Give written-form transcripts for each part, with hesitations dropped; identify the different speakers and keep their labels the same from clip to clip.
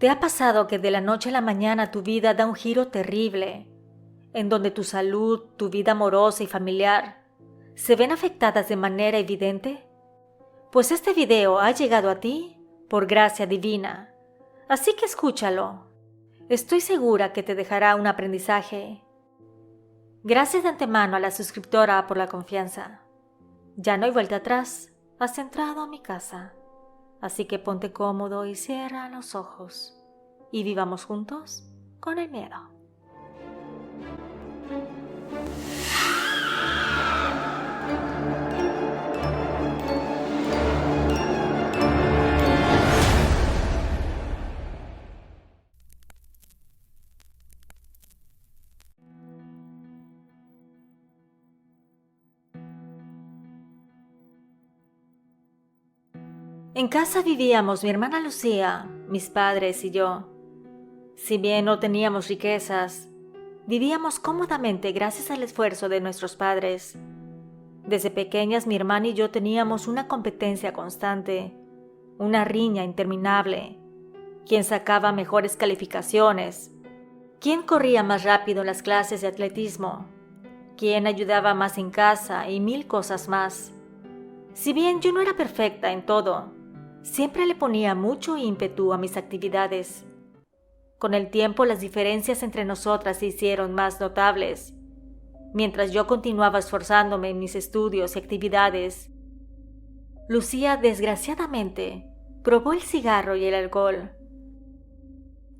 Speaker 1: ¿Te ha pasado que de la noche a la mañana tu vida da un giro terrible, en donde tu salud, tu vida amorosa y familiar se ven afectadas de manera evidente? Pues este video ha llegado a ti por gracia divina, así que escúchalo. Estoy segura que te dejará un aprendizaje. Gracias de antemano a la suscriptora por la confianza. Ya no hay vuelta atrás, has entrado a mi casa. Así que ponte cómodo y cierra los ojos. Y vivamos juntos con el miedo. En casa vivíamos mi hermana Lucía, mis padres y yo. Si bien no teníamos riquezas, vivíamos cómodamente gracias al esfuerzo de nuestros padres. Desde pequeñas mi hermana y yo teníamos una competencia constante, una riña interminable. ¿Quién sacaba mejores calificaciones? ¿Quién corría más rápido en las clases de atletismo? ¿Quién ayudaba más en casa? Y mil cosas más. Si bien yo no era perfecta en todo, siempre le ponía mucho ímpetu a mis actividades. Con el tiempo las diferencias entre nosotras se hicieron más notables. Mientras yo continuaba esforzándome en mis estudios y actividades, Lucía desgraciadamente probó el cigarro y el alcohol.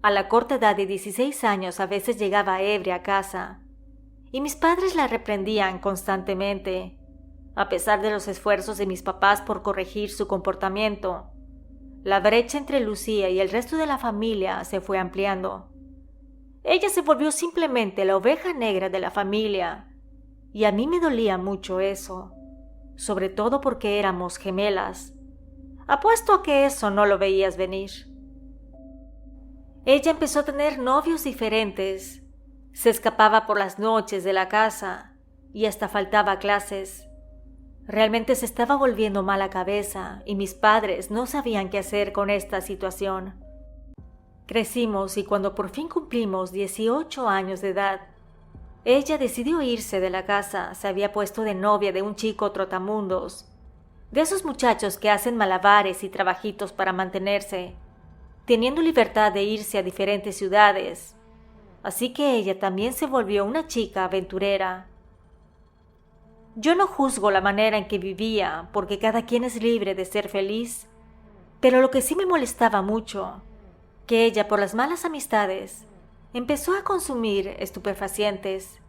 Speaker 1: A la corta edad de 16 años a veces llegaba ebria a casa, y mis padres la reprendían constantemente. A pesar de los esfuerzos de mis papás por corregir su comportamiento, la brecha entre Lucía y el resto de la familia se fue ampliando. Ella se volvió simplemente la oveja negra de la familia, y a mí me dolía mucho eso, sobre todo porque éramos gemelas. Apuesto a que eso no lo veías venir. Ella empezó a tener novios diferentes, se escapaba por las noches de la casa y hasta faltaba a clases. Realmente se estaba volviendo mala cabeza y mis padres no sabían qué hacer con esta situación. Crecimos y cuando por fin cumplimos 18 años de edad, ella decidió irse de la casa. Se había puesto de novia de un chico trotamundos, de esos muchachos que hacen malabares y trabajitos para mantenerse, teniendo libertad de irse a diferentes ciudades. Así que ella también se volvió una chica aventurera. Yo no juzgo la manera en que vivía, porque cada quien es libre de ser feliz, pero lo que sí me molestaba mucho, que ella por las malas amistades empezó a consumir estupefacientes.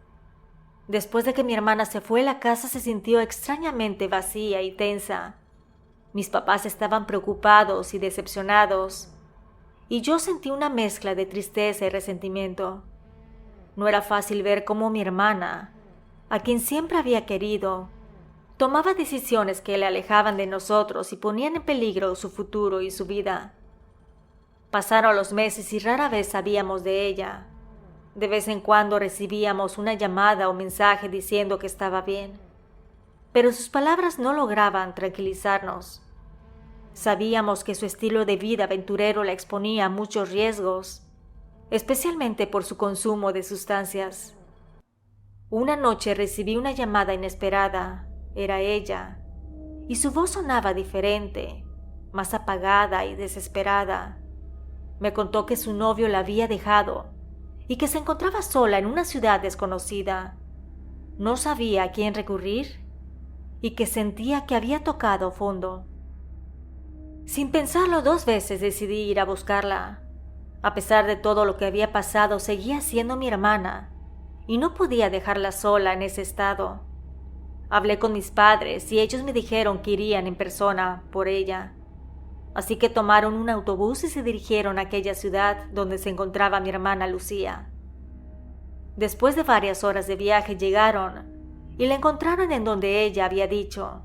Speaker 1: Después de que mi hermana se fue, la casa se sintió extrañamente vacía y tensa. Mis papás estaban preocupados y decepcionados, y yo sentí una mezcla de tristeza y resentimiento. No era fácil ver cómo mi hermana, a quien siempre había querido, tomaba decisiones que le alejaban de nosotros y ponían en peligro su futuro y su vida. Pasaron los meses y rara vez sabíamos de ella. De vez en cuando recibíamos una llamada o mensaje diciendo que estaba bien, pero sus palabras no lograban tranquilizarnos. Sabíamos que su estilo de vida aventurero la exponía a muchos riesgos, especialmente por su consumo de sustancias. Una noche recibí una llamada inesperada. Era ella, y su voz sonaba diferente, más apagada y desesperada. Me contó que su novio la había dejado y que se encontraba sola en una ciudad desconocida. No sabía a quién recurrir y que sentía que había tocado fondo. Sin pensarlo 2 veces decidí ir a buscarla. A pesar de todo lo que había pasado, seguía siendo mi hermana y no podía dejarla sola en ese estado. Hablé con mis padres y ellos me dijeron que irían en persona por ella. Así que tomaron un autobús y se dirigieron a aquella ciudad donde se encontraba mi hermana Lucía. Después de varias horas de viaje llegaron y la encontraron en donde ella había dicho.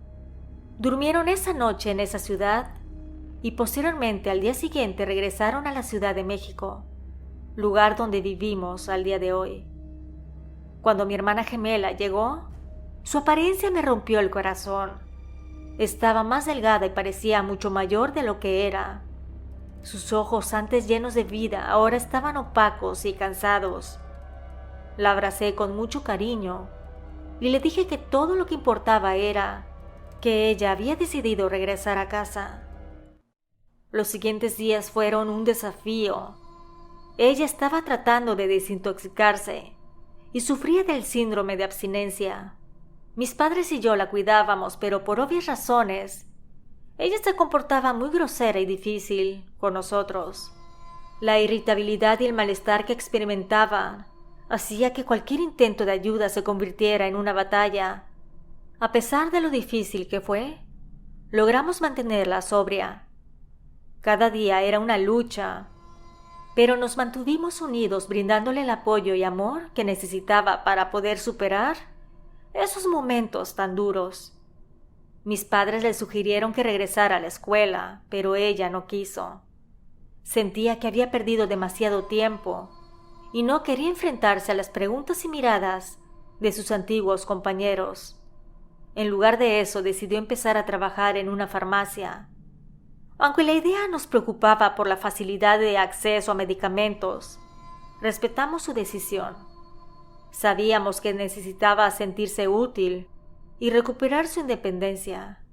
Speaker 1: Durmieron esa noche en esa ciudad y posteriormente al día siguiente regresaron a la Ciudad de México, lugar donde vivimos al día de hoy. Cuando mi hermana gemela llegó, su apariencia me rompió el corazón. Estaba más delgada y parecía mucho mayor de lo que era. Sus ojos, antes llenos de vida, ahora estaban opacos y cansados. La abracé con mucho cariño y le dije que todo lo que importaba era que ella había decidido regresar a casa. Los siguientes días fueron un desafío. Ella estaba tratando de desintoxicarse y sufría del síndrome de abstinencia. Mis padres y yo la cuidábamos, pero por obvias razones, ella se comportaba muy grosera y difícil con nosotros. La irritabilidad y el malestar que experimentaba hacía que cualquier intento de ayuda se convirtiera en una batalla. A pesar de lo difícil que fue, logramos mantenerla sobria. Cada día era una lucha, pero nos mantuvimos unidos brindándole el apoyo y amor que necesitaba para poder superar esos momentos tan duros. Mis padres le sugirieron que regresara a la escuela, pero ella no quiso. Sentía que había perdido demasiado tiempo y no quería enfrentarse a las preguntas y miradas de sus antiguos compañeros. En lugar de eso, decidió empezar a trabajar en una farmacia. Aunque la idea nos preocupaba por la facilidad de acceso a medicamentos, respetamos su decisión. Sabíamos que necesitaba sentirse útil y recuperar su independencia.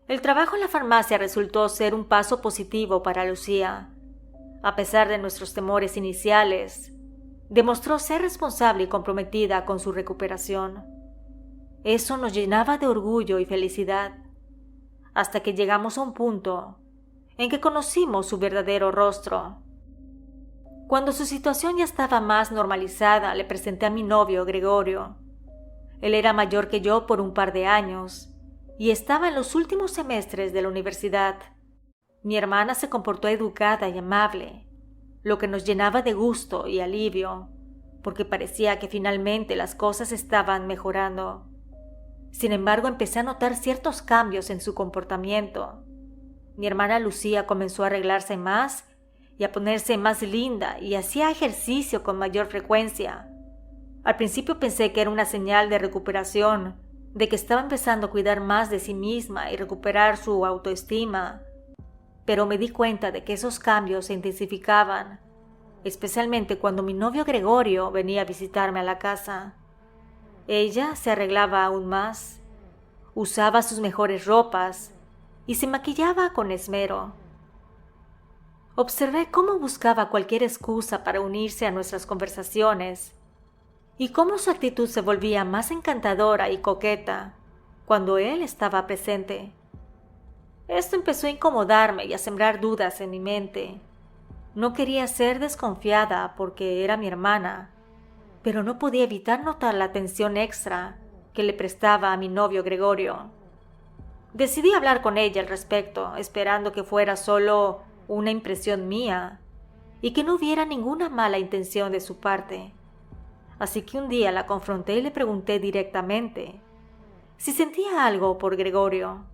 Speaker 1: El trabajo en la farmacia resultó ser un paso positivo para Lucía. A pesar de nuestros temores iniciales, demostró ser responsable y comprometida con su recuperación. Eso nos llenaba de orgullo y felicidad, hasta que llegamos a un punto en que conocimos su verdadero rostro. Cuando su situación ya estaba más normalizada, le presenté a mi novio, Gregorio. Él era mayor que yo por un par de años y estaba en los últimos semestres de la universidad. Mi hermana se comportó educada y amable, lo que nos llenaba de gusto y alivio, porque parecía que finalmente las cosas estaban mejorando. Sin embargo, empecé a notar ciertos cambios en su comportamiento. Mi hermana Lucía comenzó a arreglarse más y a ponerse más linda y hacía ejercicio con mayor frecuencia. Al principio pensé que era una señal de recuperación, de que estaba empezando a cuidar más de sí misma y recuperar su autoestima, pero me di cuenta de que esos cambios se intensificaban, especialmente cuando mi novio Gregorio venía a visitarme a la casa. Ella se arreglaba aún más, usaba sus mejores ropas y se maquillaba con esmero. Observé cómo buscaba cualquier excusa para unirse a nuestras conversaciones y cómo su actitud se volvía más encantadora y coqueta cuando él estaba presente. Esto empezó a incomodarme y a sembrar dudas en mi mente. No quería ser desconfiada porque era mi hermana, pero no podía evitar notar la atención extra que le prestaba a mi novio Gregorio. Decidí hablar con ella al respecto, esperando que fuera solo una impresión mía y que no hubiera ninguna mala intención de su parte. Así que un día la confronté y le pregunté directamente si sentía algo por Gregorio.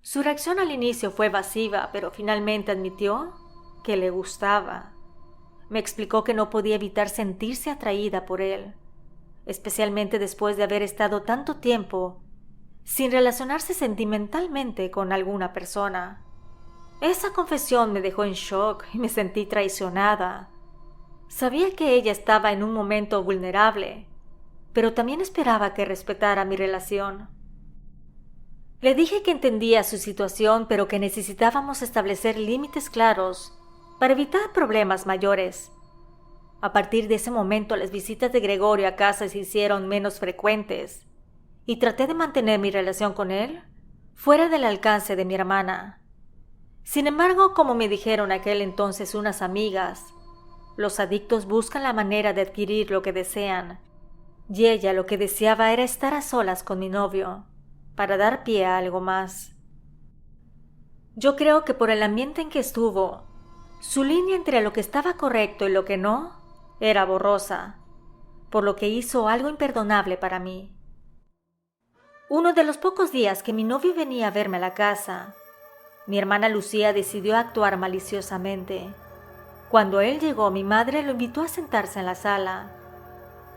Speaker 1: Su reacción al inicio fue evasiva, pero finalmente admitió que le gustaba. Me explicó que no podía evitar sentirse atraída por él, especialmente después de haber estado tanto tiempo sin relacionarse sentimentalmente con alguna persona. Esa confesión me dejó en shock y me sentí traicionada. Sabía que ella estaba en un momento vulnerable, pero también esperaba que respetara mi relación. Le dije que entendía su situación, pero que necesitábamos establecer límites claros para evitar problemas mayores. A partir de ese momento, las visitas de Gregorio a casa se hicieron menos frecuentes y traté de mantener mi relación con él fuera del alcance de mi hermana. Sin embargo, como me dijeron aquel entonces unas amigas, los adictos buscan la manera de adquirir lo que desean, y ella lo que deseaba era estar a solas con mi novio, para dar pie a algo más. Yo creo que por el ambiente en que estuvo, su línea entre lo que estaba correcto y lo que no era borrosa, por lo que hizo algo imperdonable para mí. Uno de los pocos días que mi novio venía a verme a la casa, mi hermana Lucía decidió actuar maliciosamente. Cuando él llegó, mi madre lo invitó a sentarse en la sala.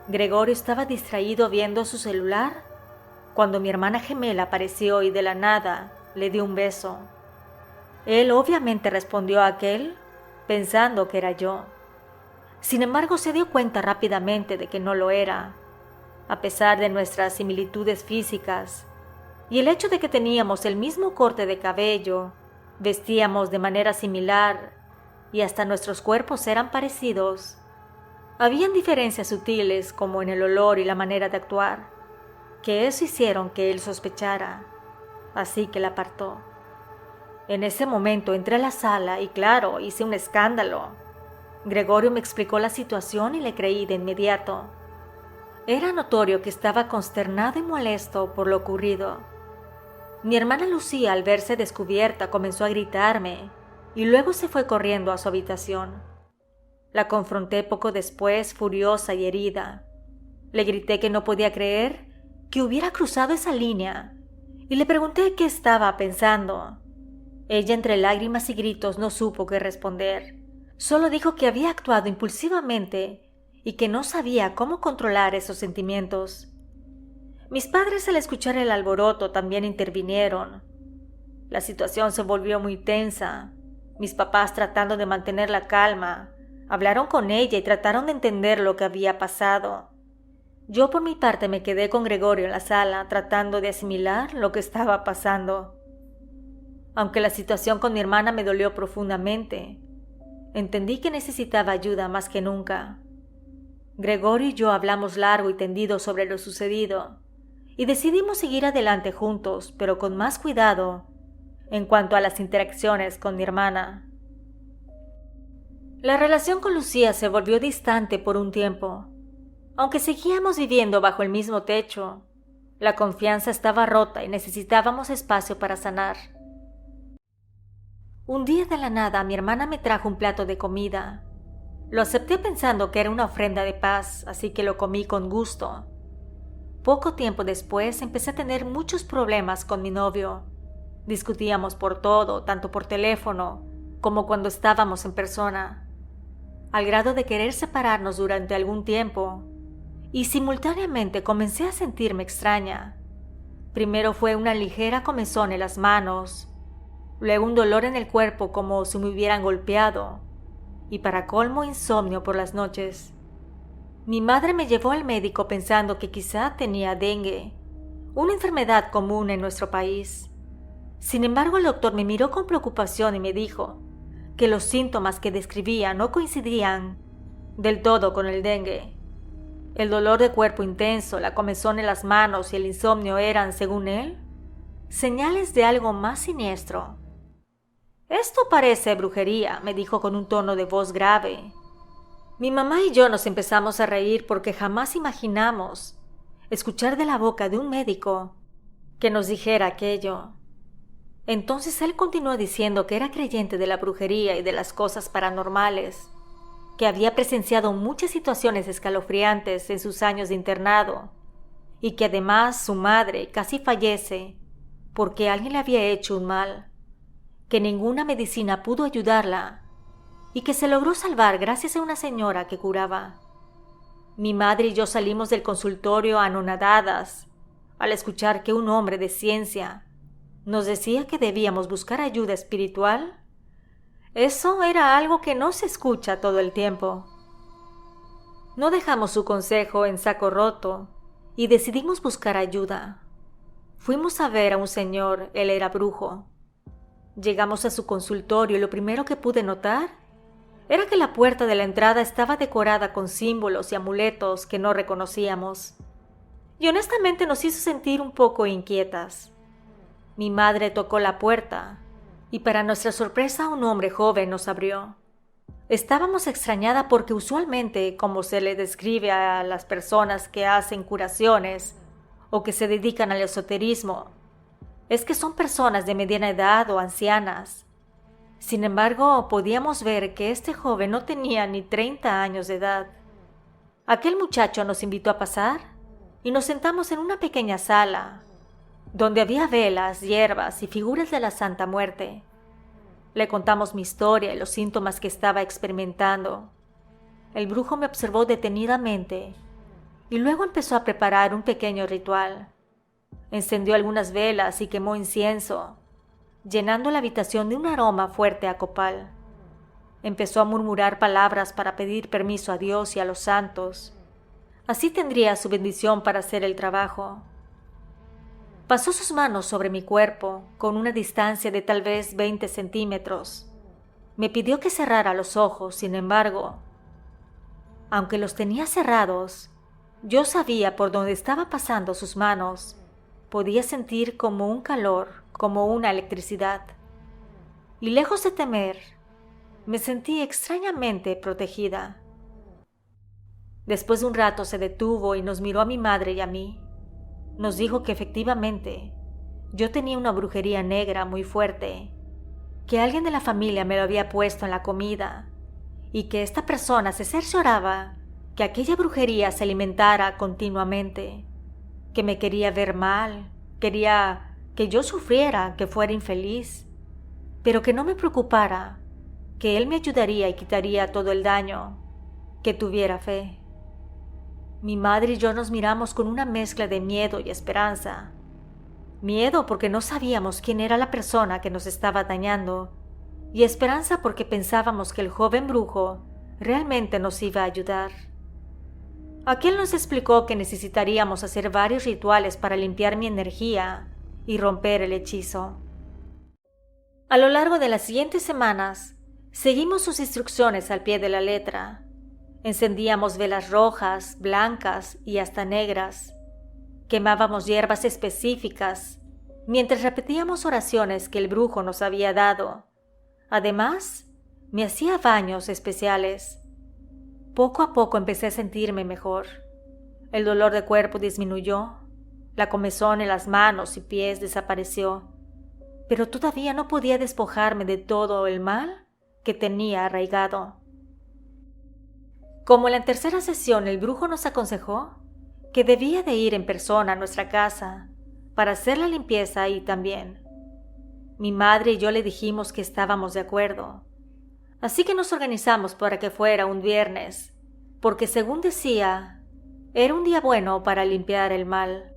Speaker 1: Gregorio estaba distraído viendo su celular cuando mi hermana gemela apareció y de la nada le dio un beso. Él obviamente respondió a aquel pensando que era yo. Sin embargo, se dio cuenta rápidamente de que no lo era, a pesar de nuestras similitudes físicas y el hecho de que teníamos el mismo corte de cabello, vestíamos de manera similar y hasta nuestros cuerpos eran parecidos. Habían diferencias sutiles como en el olor y la manera de actuar, que eso hicieron que él sospechara, así que la apartó. En ese momento entré a la sala y claro, hice un escándalo. Gregorio me explicó la situación y le creí de inmediato. Era notorio que estaba consternado y molesto por lo ocurrido. Mi hermana Lucía, al verse descubierta, comenzó a gritarme y luego se fue corriendo a su habitación. La confronté poco después, furiosa y herida. Le grité que no podía creer que hubiera cruzado esa línea y le pregunté qué estaba pensando. Ella, entre lágrimas y gritos, no supo qué responder. Solo dijo que había actuado impulsivamente y que no sabía cómo controlar esos sentimientos. Mis padres, al escuchar el alboroto, también intervinieron. La situación se volvió muy tensa. Mis papás, tratando de mantener la calma, hablaron con ella y trataron de entender lo que había pasado. Yo, por mi parte, me quedé con Gregorio en la sala, tratando de asimilar lo que estaba pasando. Aunque la situación con mi hermana me dolió profundamente, entendí que necesitaba ayuda más que nunca. Gregorio y yo hablamos largo y tendido sobre lo sucedido y decidimos seguir adelante juntos, pero con más cuidado en cuanto a las interacciones con mi hermana. La relación con Lucía se volvió distante por un tiempo. Aunque seguíamos viviendo bajo el mismo techo, la confianza estaba rota y necesitábamos espacio para sanar. Un día de la nada mi hermana me trajo un plato de comida. Lo acepté pensando que era una ofrenda de paz, así que lo comí con gusto. Poco tiempo después empecé a tener muchos problemas con mi novio. Discutíamos por todo, tanto por teléfono como cuando estábamos en persona, al grado de querer separarnos durante algún tiempo, y simultáneamente comencé a sentirme extraña. Primero fue una ligera comezón en las manos, luego un dolor en el cuerpo como si me hubieran golpeado, y para colmo insomnio por las noches. Mi madre me llevó al médico pensando que quizá tenía dengue, una enfermedad común en nuestro país. Sin embargo, el doctor me miró con preocupación y me dijo que los síntomas que describía no coincidían del todo con el dengue. El dolor de cuerpo intenso, la comezón en las manos y el insomnio eran, según él, señales de algo más siniestro. «Esto parece brujería», me dijo con un tono de voz grave. Mi mamá y yo nos empezamos a reír porque jamás imaginamos escuchar de la boca de un médico que nos dijera aquello. Entonces él continuó diciendo que era creyente de la brujería y de las cosas paranormales, que había presenciado muchas situaciones escalofriantes en sus años de internado y que además su madre casi fallece porque alguien le había hecho un mal, que ninguna medicina pudo ayudarla y que se logró salvar gracias a una señora que curaba. Mi madre y yo salimos del consultorio anonadadas al escuchar que un hombre de ciencia nos decía que debíamos buscar ayuda espiritual. Eso era algo que no se escucha todo el tiempo. No dejamos su consejo en saco roto y decidimos buscar ayuda. Fuimos a ver a un señor, él era brujo. Llegamos a su consultorio y lo primero que pude notar era que la puerta de la entrada estaba decorada con símbolos y amuletos que no reconocíamos. Y honestamente nos hizo sentir un poco inquietas. Mi madre tocó la puerta y para nuestra sorpresa un hombre joven nos abrió. Estábamos extrañadas porque usualmente, como se le describe a las personas que hacen curaciones o que se dedican al esoterismo, es que son personas de mediana edad o ancianas. Sin embargo, podíamos ver que este joven no tenía ni 30 años de edad. Aquel muchacho nos invitó a pasar y nos sentamos en una pequeña sala, donde había velas, hierbas y figuras de la Santa Muerte. Le contamos mi historia y los síntomas que estaba experimentando. El brujo me observó detenidamente y luego empezó a preparar un pequeño ritual. Encendió algunas velas y quemó incienso. llenando la habitación de un aroma fuerte a copal. Empezó a murmurar palabras para pedir permiso a Dios y a los santos. Así tendría su bendición para hacer el trabajo. Pasó sus manos sobre mi cuerpo con una distancia de tal vez 20 centímetros. Me pidió que cerrara los ojos, sin embargo. Aunque los tenía cerrados, yo sabía por dónde estaba pasando sus manos. Podía sentir como un calor, como una electricidad. Y lejos de temer, me sentí extrañamente protegida. Después de un rato se detuvo y nos miró a mi madre y a mí. Nos dijo que efectivamente yo tenía una brujería negra muy fuerte, que alguien de la familia me lo había puesto en la comida y que esta persona se cercioraba que aquella brujería se alimentara continuamente, que me quería ver mal, quería que yo sufriera, que fuera infeliz, pero que no me preocupara, que él me ayudaría y quitaría todo el daño, que tuviera fe. Mi madre y yo nos miramos con una mezcla de miedo y esperanza. Miedo porque no sabíamos quién era la persona que nos estaba dañando, y esperanza porque pensábamos que el joven brujo realmente nos iba a ayudar. Aquel nos explicó que necesitaríamos hacer varios rituales para limpiar mi energía y romper el hechizo. A lo largo de las siguientes semanas, seguimos sus instrucciones al pie de la letra. Encendíamos velas rojas, blancas y hasta negras. Quemábamos hierbas específicas, mientras repetíamos oraciones que el brujo nos había dado. Además, me hacía baños especiales. Poco a poco empecé a sentirme mejor. El dolor de cuerpo disminuyó, la comezón en las manos y pies desapareció, pero todavía no podía despojarme de todo el mal que tenía arraigado. Como en la tercera sesión el brujo nos aconsejó que debía de ir en persona a nuestra casa para hacer la limpieza ahí también. Mi madre y yo le dijimos que estábamos de acuerdo, así que nos organizamos para que fuera un viernes, porque según decía, era un día bueno para limpiar el mal.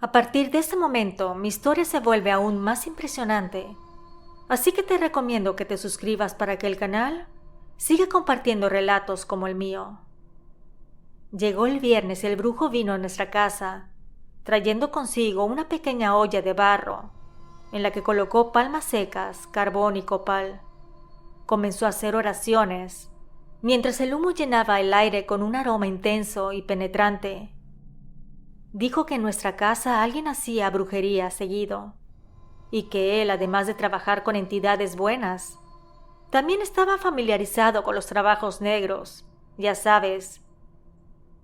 Speaker 1: A partir de ese momento, mi historia se vuelve aún más impresionante, así que te recomiendo que te suscribas para que el canal siga compartiendo relatos como el mío. Llegó el viernes y el brujo vino a nuestra casa, trayendo consigo una pequeña olla de barro, en la que colocó palmas secas, carbón y copal. Comenzó a hacer oraciones, mientras el humo llenaba el aire con un aroma intenso y penetrante. Dijo que en nuestra casa alguien hacía brujería seguido, y que él, además de trabajar con entidades buenas, también estaba familiarizado con los trabajos negros, ya sabes,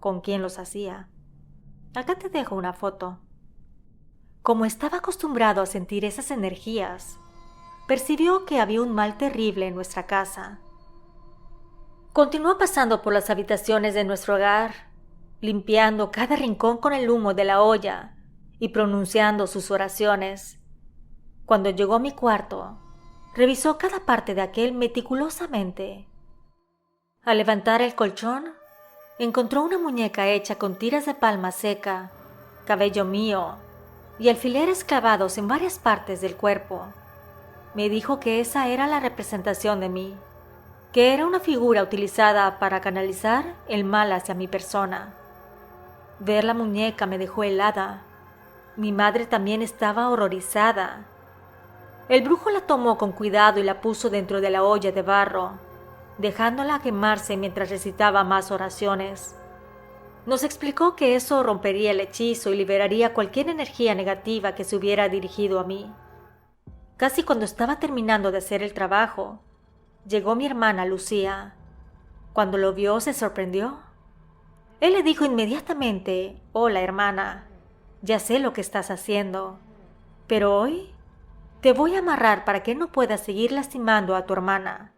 Speaker 1: con quién los hacía. Acá te dejo una foto. Como estaba acostumbrado a sentir esas energías, percibió que había un mal terrible en nuestra casa. Continuó pasando por las habitaciones de nuestro hogar, limpiando cada rincón con el humo de la olla y pronunciando sus oraciones. Cuando llegó a mi cuarto, revisó cada parte de aquel meticulosamente. Al levantar el colchón, encontró una muñeca hecha con tiras de palma seca, cabello mío y alfileres clavados en varias partes del cuerpo. Me dijo que esa era la representación de mí, que era una figura utilizada para canalizar el mal hacia mi persona. Ver la muñeca me dejó helada. Mi madre también estaba horrorizada. El brujo la tomó con cuidado y la puso dentro de la olla de barro, dejándola quemarse mientras recitaba más oraciones. Nos explicó que eso rompería el hechizo y liberaría cualquier energía negativa que se hubiera dirigido a mí. Casi cuando estaba terminando de hacer el trabajo, llegó mi hermana Lucía. Cuando lo vio, se sorprendió. Él le dijo inmediatamente: «Hola, hermana, ya sé lo que estás haciendo, pero hoy te voy a amarrar para que no puedas seguir lastimando a tu hermana.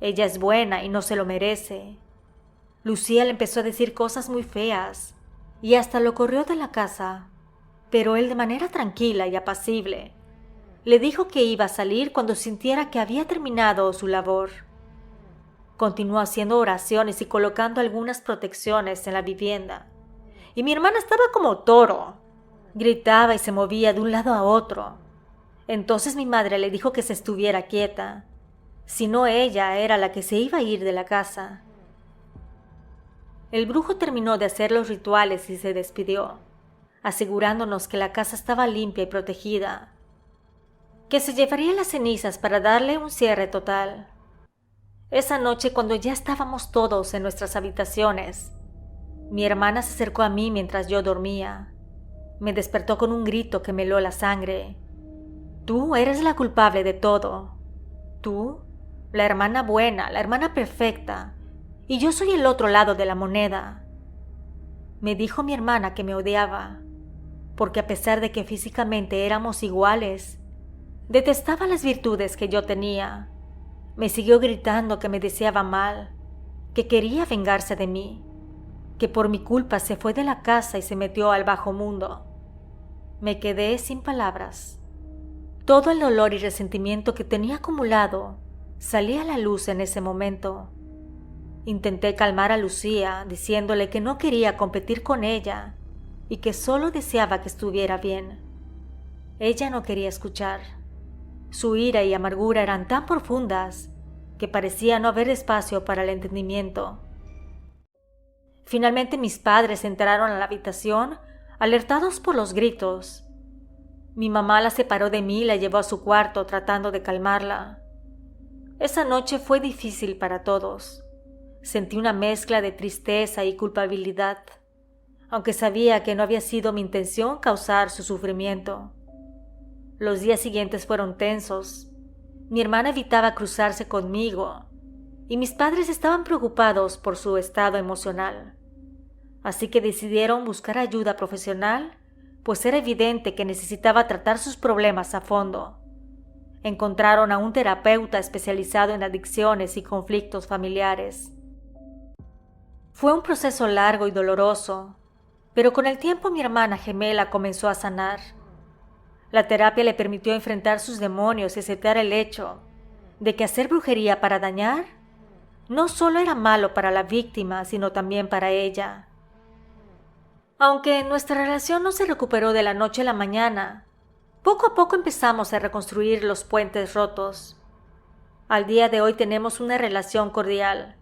Speaker 1: Ella es buena y no se lo merece». Lucía le empezó a decir cosas muy feas y hasta lo corrió de la casa, pero él, de manera tranquila y apacible, le dijo que iba a salir cuando sintiera que había terminado su labor. Continuó haciendo oraciones y colocando algunas protecciones en la vivienda, y mi hermana estaba como toro. Gritaba y se movía de un lado a otro. Entonces mi madre le dijo que se estuviera quieta, si no ella era la que se iba a ir de la casa. El brujo terminó de hacer los rituales y se despidió, asegurándonos que la casa estaba limpia y protegida, que se llevaría las cenizas para darle un cierre total. Esa noche, cuando ya estábamos todos en nuestras habitaciones, mi hermana se acercó a mí mientras yo dormía. Me despertó con un grito que me heló la sangre. Tú eres la culpable de todo. Tú, la hermana buena, la hermana perfecta, y yo soy el otro lado de la moneda. Me dijo mi hermana que me odiaba, porque a pesar de que físicamente éramos iguales, detestaba las virtudes que yo tenía. Me siguió gritando que me deseaba mal, que quería vengarse de mí, que por mi culpa se fue de la casa y se metió al bajo mundo. Me quedé sin palabras. Todo el dolor y resentimiento que tenía acumulado salía a la luz en ese momento. Intenté calmar a Lucía diciéndole que no quería competir con ella y que solo deseaba que estuviera bien. Ella no quería escuchar. Su ira y amargura eran tan profundas que parecía no haber espacio para el entendimiento. Finalmente mis padres entraron a la habitación, alertados por los gritos. Mi mamá la separó de mí y la llevó a su cuarto tratando de calmarla. Esa noche fue difícil para todos. Sentí una mezcla de tristeza y culpabilidad, aunque sabía que no había sido mi intención causar su sufrimiento. Los días siguientes fueron tensos. Mi hermana evitaba cruzarse conmigo y mis padres estaban preocupados por su estado emocional. Así que decidieron buscar ayuda profesional, pues era evidente que necesitaba tratar sus problemas a fondo. Encontraron a un terapeuta especializado en adicciones y conflictos familiares. Fue un proceso largo y doloroso, pero con el tiempo mi hermana gemela comenzó a sanar. La terapia le permitió enfrentar sus demonios y aceptar el hecho de que hacer brujería para dañar no solo era malo para la víctima, sino también para ella. Aunque nuestra relación no se recuperó de la noche a la mañana, poco a poco empezamos a reconstruir los puentes rotos. Al día de hoy tenemos una relación cordial.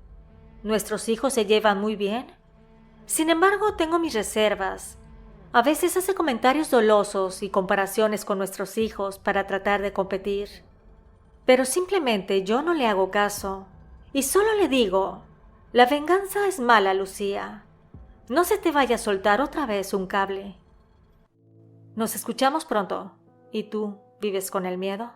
Speaker 1: Nuestros hijos se llevan muy bien. Sin embargo, tengo mis reservas. A veces hace comentarios dolosos y comparaciones con nuestros hijos para tratar de competir. Pero simplemente yo no le hago caso. Y solo le digo, la venganza es mala, Lucía. No se te vaya a soltar otra vez un cable. Nos escuchamos pronto. ¿Y tú vives con el miedo?